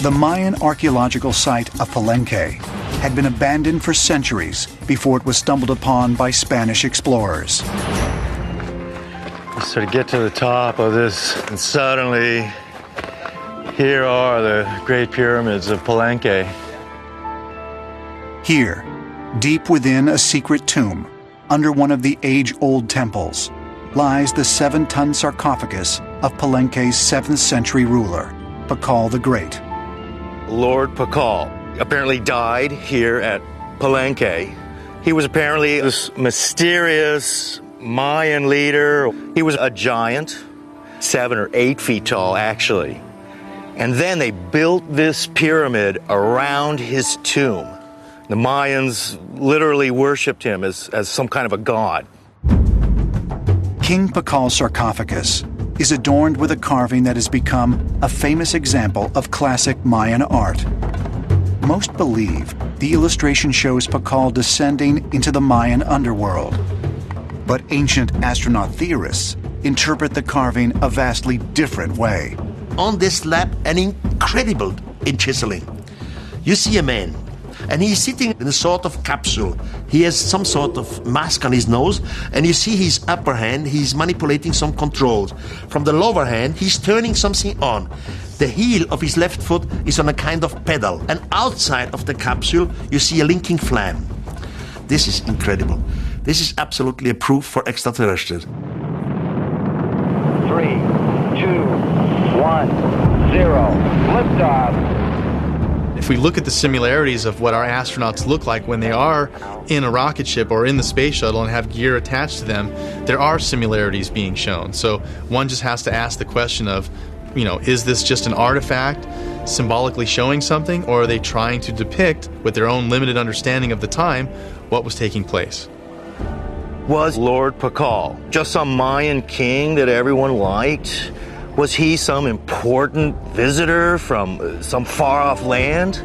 The Mayan archaeological site of Palenque had been abandoned for centuries before it was stumbled upon by Spanish explorers. So to get to the top of this, and suddenly, here are the Great Pyramids of Palenque. Here, deep within a secret tomb, under one of the age-old temples, lies the 7-ton sarcophagus of Palenque's 7th century ruler, Pacal the Great. Lorde Pacal apparently died here at Palenque. He was apparently this mysterious Mayan leader. He was a giant, 7 or 8 feet tall actually. And then they built this pyramid around his tomb. The Mayans literally worshipped him as some kind of a god. King Pacal's sarcophagus is adorned with a carving that has become a famous example of classic Mayan art. Most believe the illustration shows Pacal descending into the Mayan underworld. But ancient astronaut theorists interpret the carving a vastly different way. On this slab, an incredible chiseling. You see a man, and he's sitting in a sort of capsule. He has some sort of mask on his nose, and you see his upper hand, he's manipulating some controls. From the lower hand, he's turning something on. The heel of his left foot is on a kind of pedal, and outside of the capsule, you see a linking flame. This is incredible. This is absolutely a proof for extraterrestrials. 3, 2, 1, 0. Liftoff. If we look at the similarities of what our astronauts look like when they are in a rocket ship or in the space shuttle and have gear attached to them, there are similarities being shown. So one just has to ask the question of, is this just an artifact symbolically showing something, or are they trying to depict, with their own limited understanding of the time, what was taking place? Was Lorde Pacal just some Mayan king that everyone liked? Was he some important visitor from some far-off land?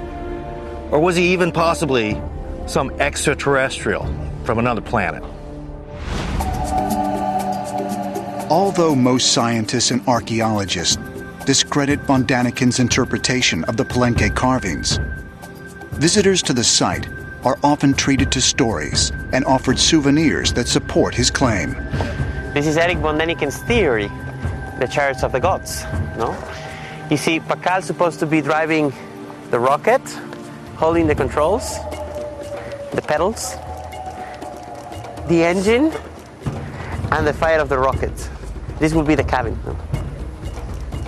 Or was he even possibly some extraterrestrial from another planet? Although most scientists and archaeologists discredit von Daniken's interpretation of the Palenque carvings, visitors to the site are often treated to stories and offered souvenirs that support his claim. This is Eric von Daniken's theory, the chariots of the gods. No? You see, Pacal's supposed to be driving the rocket, holding the controls, the pedals, the engine, and the fire of the rocket. This will be the cabin. No?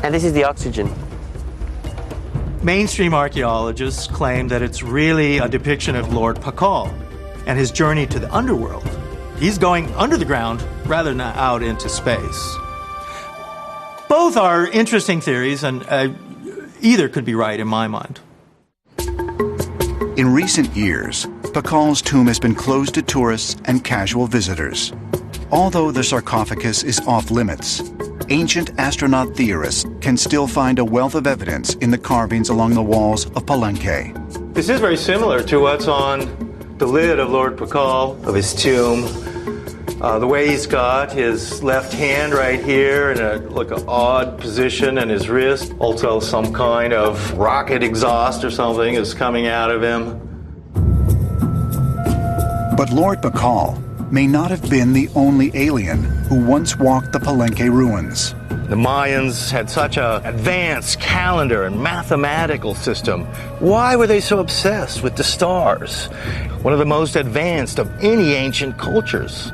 And this is the oxygen. Mainstream archaeologists claim that it's really a depiction of Lorde Pacal and his journey to the underworld. He's going under the ground rather than out into space. Both are interesting theories, and either could be right in my mind. In recent years, Pacal's tomb has been closed to tourists and casual visitors. Although the sarcophagus is off limits, ancient astronaut theorists can still find a wealth of evidence in the carvings along the walls of Palenque. This is very similar to what's on the lid of Lorde Pacal, of his tomb. The way he's got his left hand right here in an odd position, and his wrist. Also some kind of rocket exhaust or something is coming out of him. But Lorde Pacal may not have been the only alien who once walked the Palenque ruins. The Mayans had such an advanced calendar and mathematical system. Why were they so obsessed with the stars? One of the most advanced of any ancient cultures.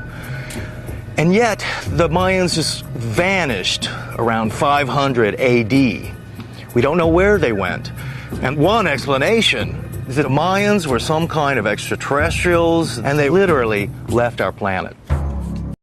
And yet, the Mayans just vanished around 500 AD. We don't know where they went. And one explanation is that the Mayans were some kind of extraterrestrials, and they literally left our planet.